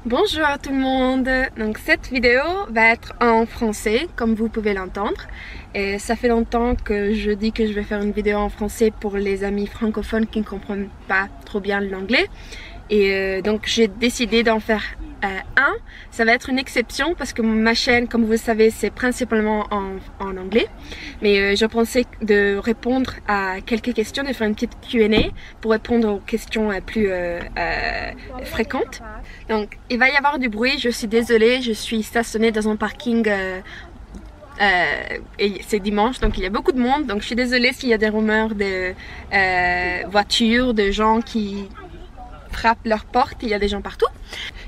Bonjour à tout le monde. Donc cette vidéo va être en français, comme vous pouvez l'entendre. Et ça fait longtemps que je dis que je vais faire une vidéo en français pour les amis francophones qui ne comprennent pas trop bien l'anglais. Et donc j'ai décidé d'en faire un. Ça va être une exception parce que ma chaîne, comme vous le savez, c'est principalement en anglais. Mais je pensais de répondre à quelques questions, de faire une petite Q&A pour répondre aux questions plus fréquentes. Donc il va y avoir du bruit, je suis désolée, je suis stationnée dans un parking et c'est dimanche, donc il y a beaucoup de monde. Donc je suis désolée s'il y a des rumeurs de voitures, de gens qui frappent leur porte, il y a des gens partout.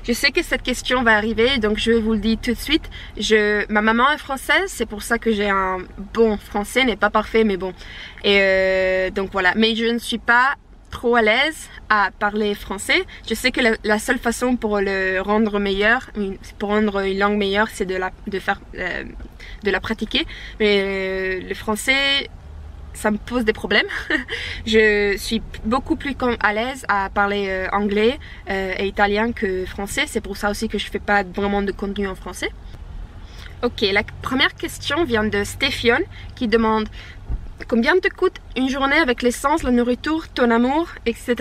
Je sais que cette question va arriver, donc je vous le dis tout de suite. Ma maman est française, c'est pour ça que j'ai un bon français, n'est pas parfait mais bon. Et donc voilà, mais je ne suis pas trop à l'aise à parler français. Je sais que la seule façon pour le rendre meilleur, pour rendre une langue meilleure, c'est de la pratiquer. Mais le français, ça me pose des problèmes. Je suis beaucoup plus à l'aise à parler anglais et italien que français. C'est pour ça aussi que je fais pas vraiment de contenu en français. Ok, la première question vient de Stéphion qui demande: combien te coûte une journée avec l'essence, la nourriture, ton amour, etc.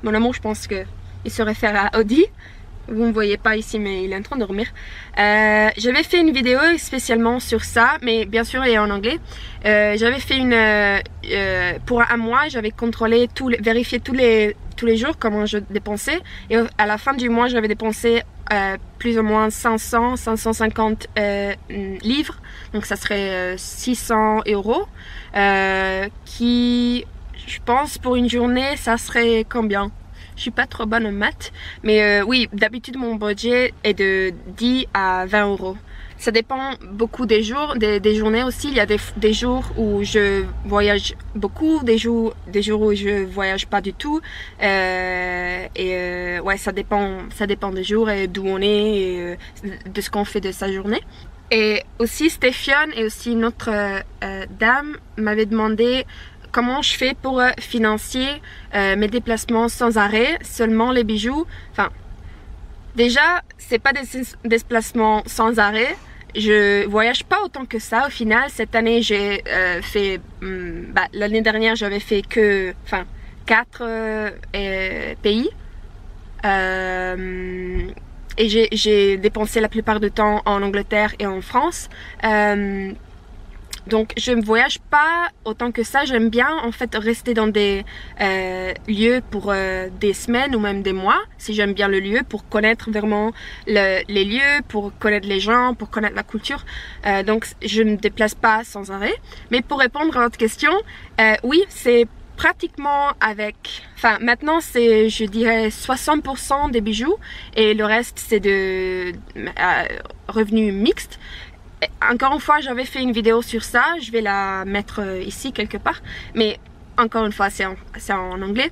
Mon amour, je pense que il se réfère à Audi. Vous ne voyez pas ici, mais il est en train de dormir. J'avais fait une vidéo spécialement sur ça, mais bien sûr, elle est en anglais. J'avais fait pour un mois, j'avais contrôlé, vérifié tous les jours comment je dépensais. Et à la fin du mois, j'avais dépensé plus ou moins 550 livres. Donc ça serait 600 €. Qui, je pense, pour une journée, ça serait combien? Je suis pas trop bonne en maths, mais oui, d'habitude mon budget est de 10 à 20 €. Ça dépend beaucoup des jours, des journées aussi. Il y a des jours où je voyage beaucoup, des jours où je voyage pas du tout. Ouais, ça dépend des jours et d'où on est et de ce qu'on fait de sa journée. Et aussi Stéphion et aussi une autre dame m'avait demandé comment je fais pour financer mes déplacements sans arrêt, seulement les bijoux. Enfin, déjà, c'est pas des déplacements sans arrêt. Je voyage pas autant que ça au final. Cette année, j'ai fait... l'année dernière, j'avais fait que 4 pays. Et j'ai dépensé la plupart du temps en Angleterre et en France. Donc je ne voyage pas autant que ça. J'aime bien en fait rester dans des lieux pour des semaines ou même des mois, si j'aime bien le lieu, pour connaître vraiment les lieux, pour connaître les gens, pour connaître la culture. Donc je ne me déplace pas sans arrêt. Mais pour répondre à votre question, oui, c'est pratiquement maintenant c'est, je dirais, 60% des bijoux et le reste c'est de revenus mixtes. Encore une fois, j'avais fait une vidéo sur ça, je vais la mettre ici quelque part, mais encore une fois c'est en anglais.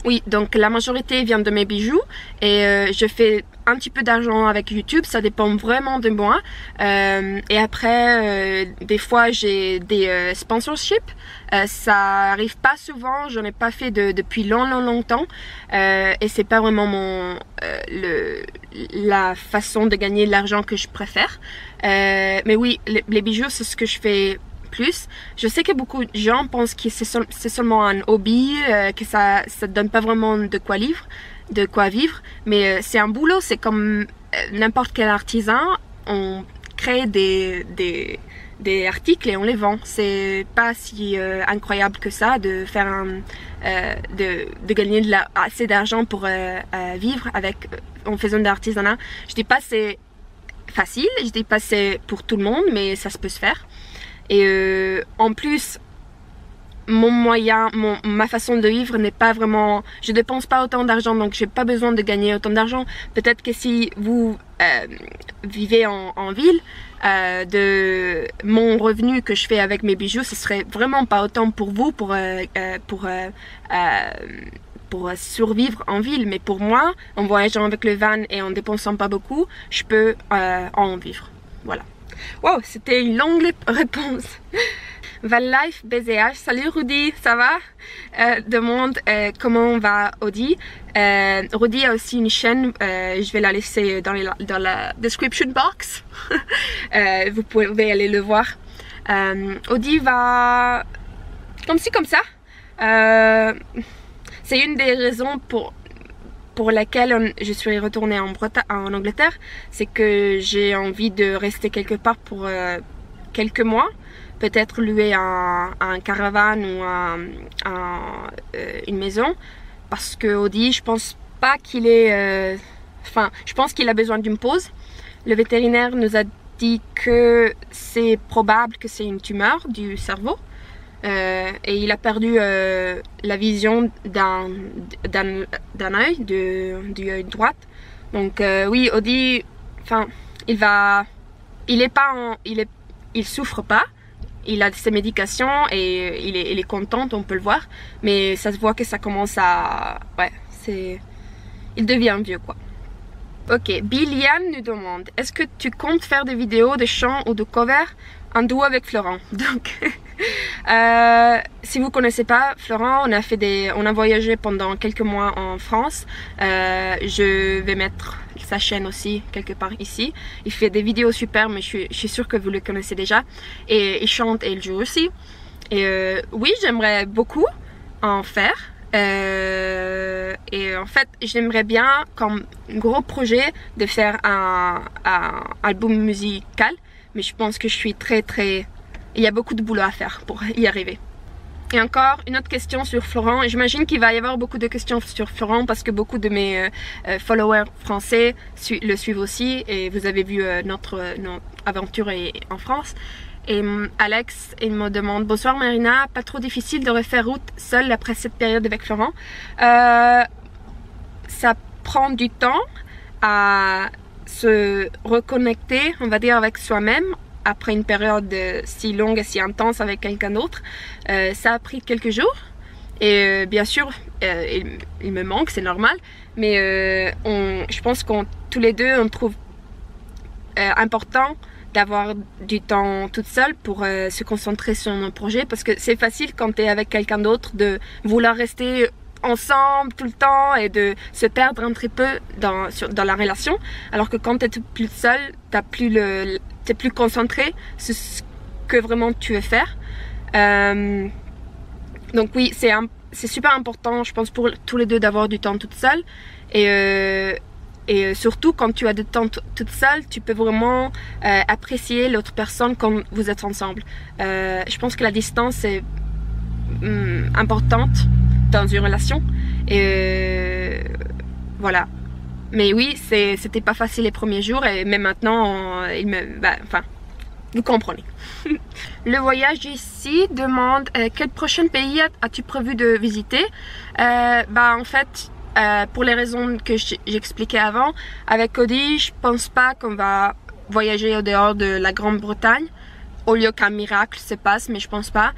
Oui, donc la majorité vient de mes bijoux et je fais un petit peu d'argent avec YouTube, ça dépend vraiment de moi. Et après, des fois j'ai des sponsorships, ça arrive pas souvent, j'en ai pas fait depuis longtemps et c'est pas vraiment la façon de gagner de l'argent que je préfère. Mais oui, les bijoux c'est ce que je fais plus. Je sais que beaucoup de gens pensent que c'est seulement un hobby, que ça donne pas vraiment de quoi vivre, mais c'est un boulot, c'est comme n'importe quel artisan, on crée des articles et on les vend. C'est pas si incroyable que ça de faire de gagner assez d'argent pour vivre en faisant de l'artisanat. Je dis pas c'est facile, je dis pas c'est pour tout le monde, mais ça se peut se faire. Et en plus, ma façon de vivre n'est pas vraiment... Je dépense pas autant d'argent, donc j'ai pas besoin de gagner autant d'argent. Peut-être que si vous vivez en ville, de mon revenu que je fais avec mes bijoux, ce serait vraiment pas autant pour vous, pour survivre en ville. Mais pour moi, en voyageant avec le van et en dépensant pas beaucoup, je peux en vivre. Voilà. Wow, c'était une longue réponse. Van Life BZH, salut Rudy, ça va? Demande comment va Audi. Rudy a aussi une chaîne, je vais la laisser dans la description box. Vous pouvez aller le voir. Audi va comme ci comme ça. C'est une des raisons pour laquelle je suis retournée en Angleterre, c'est que j'ai envie de rester quelque part pour quelques mois, peut-être louer un caravane ou une maison, parce que Audi, je pense pas qu'il est, je pense qu'il a besoin d'une pause. Le vétérinaire nous a dit que c'est probable que c'est une tumeur du cerveau. Et il a perdu la vision d'un œil, du œil droit. Donc oui, Audi, il souffre pas. Il a ses médications et il est content, on peut le voir. Mais ça se voit que ça commence à... Ouais, il devient vieux quoi. Ok, Biliane nous demande, est-ce que tu comptes faire des vidéos de chant ou de cover en duo avec Florent? Donc, si vous connaissez pas Florent, on a voyagé pendant quelques mois en France. Je vais mettre sa chaîne aussi quelque part ici. Il fait des vidéos super, mais je suis sûre que vous le connaissez déjà. Et il chante et il joue aussi. Et oui, j'aimerais beaucoup en faire. Et en fait, j'aimerais bien, comme gros projet, de faire un album musical. Mais je pense que je suis il y a beaucoup de boulot à faire pour y arriver. Et encore une autre question sur Florent. J'imagine qu'il va y avoir beaucoup de questions sur Florent parce que beaucoup de mes followers français le suivent aussi. Et vous avez vu notre aventure en France. Et Alex, il me demande, bonsoir Marina, pas trop difficile de refaire route seule après cette période avec Florent? Ça prend du temps à se reconnecter, on va dire, avec soi-même après une période si longue et si intense avec quelqu'un d'autre. Ça a pris quelques jours et bien sûr il me manque, c'est normal, mais je pense qu'on tous les deux on trouve important d'avoir du temps toute seule pour se concentrer sur nos projets, parce que c'est facile quand tu es avec quelqu'un d'autre de vouloir rester ensemble tout le temps et de se perdre un petit peu dans la relation, alors que quand tu es plus seul, t'es plus concentré sur ce que vraiment tu veux faire. Donc oui, c'est super important, je pense, pour tous les deux d'avoir du temps toute seule. Et surtout quand tu as du temps toute seule, tu peux vraiment apprécier l'autre personne quand vous êtes ensemble. Je pense que la distance est importante dans une relation. Et voilà. Mais oui, c'était pas facile les premiers jours et même maintenant, vous comprenez. Le voyage ici demande quel prochain pays as-tu prévu de visiter? En fait, pour les raisons que j'expliquais avant, avec Cody, je pense pas qu'on va voyager au dehors de la Grande-Bretagne, au lieu qu'un miracle se passe, mais je pense pas.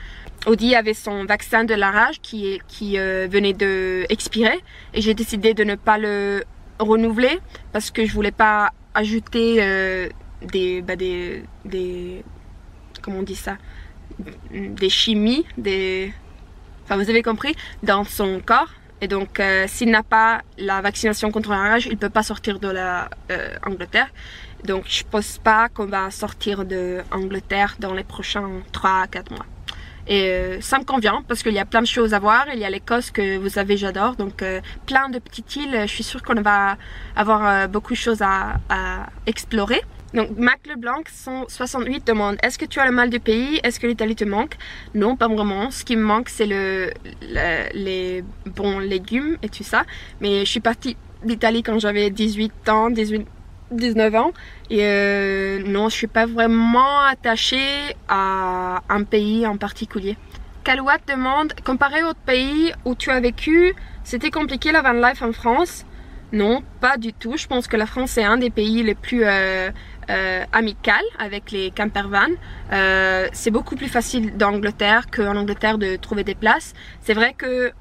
Audi avait son vaccin de la rage qui venait de expirer et j'ai décidé de ne pas le renouveler parce que je voulais pas ajouter comment on dit ça, des chimies, vous avez compris, dans son corps. Et donc s'il n'a pas la vaccination contre la rage, il ne peut pas sortir de l'Angleterre. Donc je pense pas qu'on va sortir de Angleterre dans les prochains 3 à 4 mois. Et ça me convient parce qu'il y a plein de choses à voir. Il y a l'Écosse que vous savez, j'adore. Donc plein de petites îles. Je suis sûre qu'on va avoir beaucoup de choses à explorer. Donc Mac Leblanc 168 demande, est-ce que tu as le mal du pays? Est-ce que l'Italie te manque? Non, pas vraiment. Ce qui me manque, c'est les bons légumes et tout ça. Mais je suis partie d'Italie quand j'avais 19 ans. Et non, je suis pas vraiment attachée à un pays en particulier. Calouat demande, comparé aux pays où tu as vécu, c'était compliqué la van life en France? Non, pas du tout. Je pense que la France est un des pays les plus amical avec les campervans. C'est beaucoup plus facile d'Angleterre qu'en Angleterre de trouver des places. C'est vrai que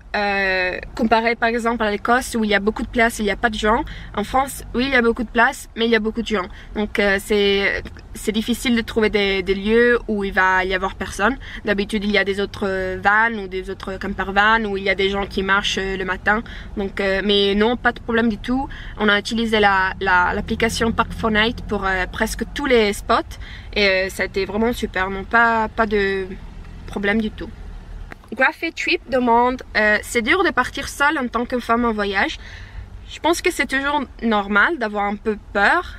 comparé par exemple à l'Écosse où il y a beaucoup de places, il n'y a pas de gens. En France, oui, il y a beaucoup de places, mais il y a beaucoup de gens. Donc c'est difficile de trouver des lieux où il va y avoir personne. D'habitude, il y a des autres vannes ou des autres campervans où il y a des gens qui marchent le matin. Donc, mais non, pas de problème du tout. On a utilisé l'application Park4Night pour presque tous les spots et ça a été vraiment super. Non, pas de problème du tout. Graphy Trip demande c'est dur de partir seule en tant que femme en voyage. Je pense que c'est toujours normal d'avoir un peu peur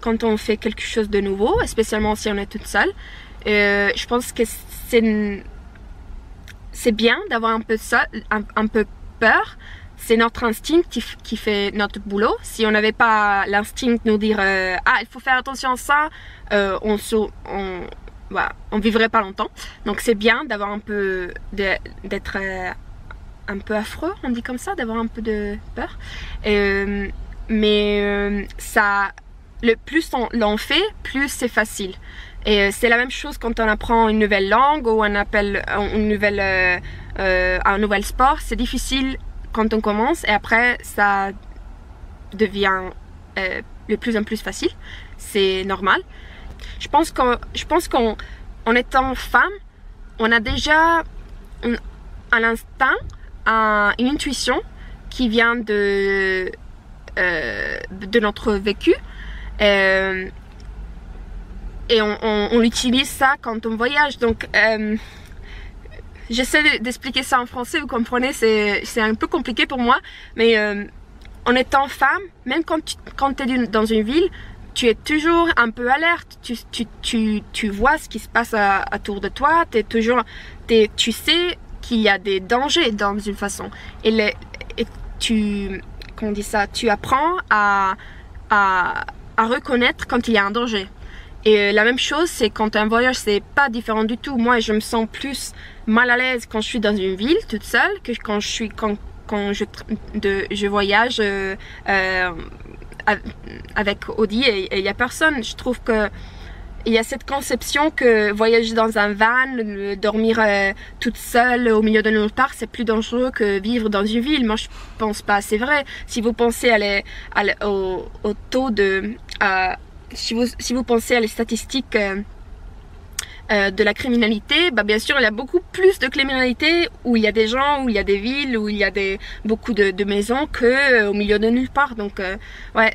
quand on fait quelque chose de nouveau, spécialement si on est toute seule. Je pense que c'est bien d'avoir un peu peur. C'est notre instinct qui fait notre boulot. Si on n'avait pas l'instinct de nous dire ah, il faut faire attention à ça, voilà, on vivrait pas longtemps. Donc c'est bien d'avoir un peu d'être un peu affreux, on dit comme ça, d'avoir un peu de peur. Mais ça, le plus l'on fait, plus c'est facile. Et c'est la même chose quand on apprend une nouvelle langue ou on appelle un nouvel sport. C'est difficile quand on commence et après ça devient de plus en plus facile. C'est normal. Je pense qu'en étant femme, on a déjà un instinct, une intuition qui vient de notre vécu. Et on utilise ça quand on voyage. Donc, j'essaie d'expliquer ça en français, vous comprenez, c'est un peu compliqué pour moi. Mais en étant femme, même quand tu es dans une ville, tu es toujours un peu alerte, tu vois ce qui se passe autour de toi, tu sais qu'il y a des dangers dans une façon. Et comment on dit ça, tu apprends à reconnaître quand il y a un danger. Et la même chose, c'est quand un voyage, c'est pas différent du tout. Moi, je me sens plus mal à l'aise quand je suis dans une ville toute seule que quand je voyage avec Audi et il n'y a personne. Je trouve que il y a cette conception que voyager dans un van, dormir toute seule au milieu de nulle part, c'est plus dangereux que vivre dans une ville. Moi, je pense pas. C'est vrai. Si vous pensez au taux de... si vous pensez à les statistiques de la criminalité, bah bien sûr il y a beaucoup plus de criminalité où il y a des gens, où il y a des villes, où il y a beaucoup de maisons que au milieu de nulle part. Donc ouais.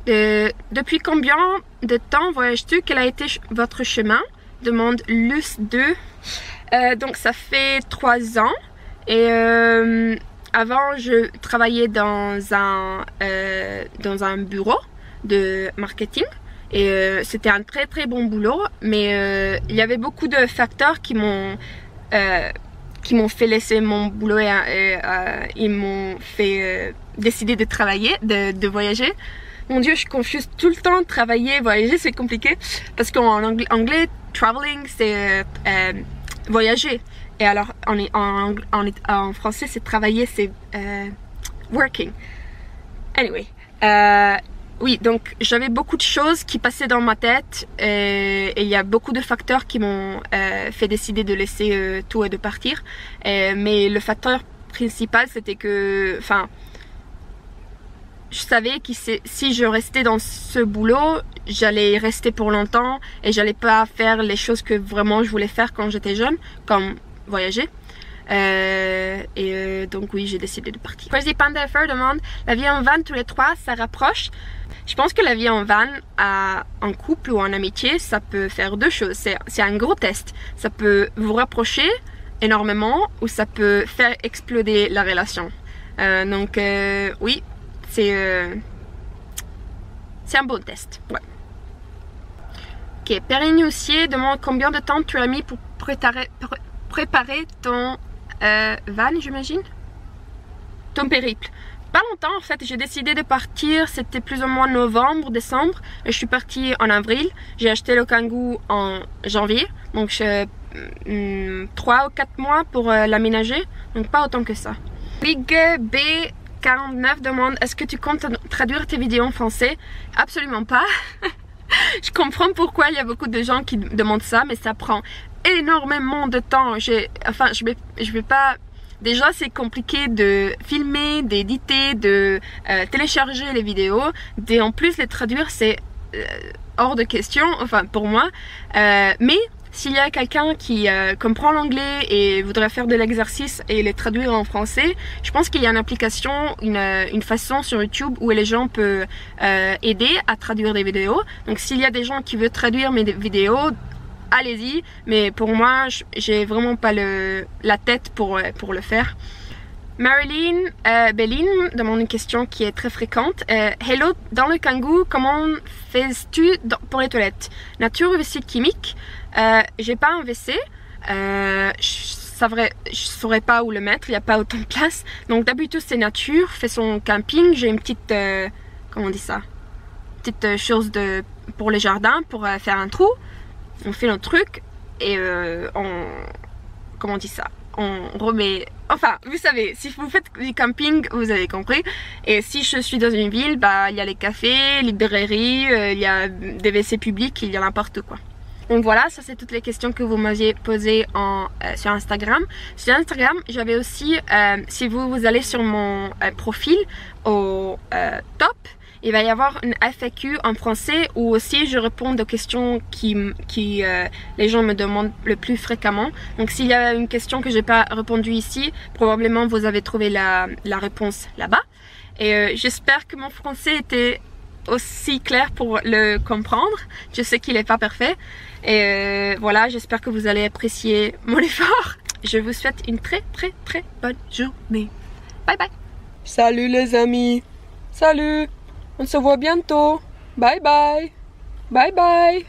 Depuis combien de temps voyages-tu? Quel a été votre chemin? Demande Luce2. Donc ça fait 3 ans et avant je travaillais dans un bureau de marketing. Et c'était un très très bon boulot, mais il y avait beaucoup de facteurs qui m'ont fait laisser mon boulot et ils m'ont fait décider de travailler, de voyager. Mon Dieu, je confuse tout le temps. Travailler, voyager, c'est compliqué parce qu'en anglais, traveling, c'est voyager. Et alors en français, c'est travailler, c'est working. Anyway. Oui, donc j'avais beaucoup de choses qui passaient dans ma tête et il y a beaucoup de facteurs qui m'ont fait décider de laisser tout et de partir. Mais le facteur principal, c'était que, enfin, je savais que si je restais dans ce boulot, j'allais rester pour longtemps et j'allais pas faire les choses que vraiment je voulais faire quand j'étais jeune, comme voyager. Donc oui, j'ai décidé de partir. Crazy Panda FR demande la vie en van tous les trois, ça rapproche? Je pense que la vie en van en couple ou en amitié, ça peut faire deux choses. C'est un gros test. Ça peut vous rapprocher énormément ou ça peut faire exploser la relation. Donc oui, c'est un bon test. Ouais. Ok, Perrine Houssier demande combien de temps tu as mis pour préparer ton van, j'imagine? Ton périple. Pas longtemps en fait, j'ai décidé de partir, c'était plus ou moins novembre, décembre, et je suis partie en avril. J'ai acheté le Kangoo en janvier, donc 3 ou 4 mois pour l'aménager, donc pas autant que ça. Big B49 demande est-ce que tu comptes traduire tes vidéos en français? Absolument pas. Je comprends pourquoi il y a beaucoup de gens qui demandent ça, mais ça prend énormément de temps. Je vais pas Déjà, c'est compliqué de filmer, d'éditer, de télécharger les vidéos. Et en plus, les traduire, c'est hors de question, enfin pour moi. Mais s'il y a quelqu'un qui comprend l'anglais et voudrait faire de l'exercice et les traduire en français, je pense qu'il y a une application, une façon sur YouTube où les gens peuvent aider à traduire des vidéos. Donc s'il y a des gens qui veulent traduire mes vidéos, allez-y. Mais pour moi, j'ai vraiment pas la tête pour le faire. Marilyn Béline demande une question qui est très fréquente. Hello, dans le Kangoo, comment fais-tu pour les toilettes? Nature ou WC chimique? J'ai pas un WC. Je saurais pas où le mettre, il n'y a pas autant de place. Donc d'habitude c'est nature, fait son camping. J'ai une petite, comment on dit ça? Petite chose pour les jardins, pour faire un trou. On fait notre truc et comment on dit ça? On remet, enfin vous savez, si vous faites du camping vous avez compris. Et si je suis dans une ville, bah il y a les cafés, librairies, il y a des WC publics, il y a n'importe quoi. Donc voilà, ça c'est toutes les questions que vous m'aviez posées sur Instagram. Sur Instagram, j'avais aussi, si vous allez sur mon profil au top, il va y avoir une FAQ en français où aussi je réponds aux questions qui les gens me demandent le plus fréquemment. Donc s'il y a une question que j'ai pas répondu ici, probablement vous avez trouvé la réponse là-bas. Et j'espère que mon français était aussi clair pour le comprendre. Je sais qu'il n'est pas parfait. Et voilà, j'espère que vous allez apprécier mon effort. Je vous souhaite une très bonne journée. Bye bye. Salut les amis. Salut. On se voit bientôt. Bye bye. Bye bye.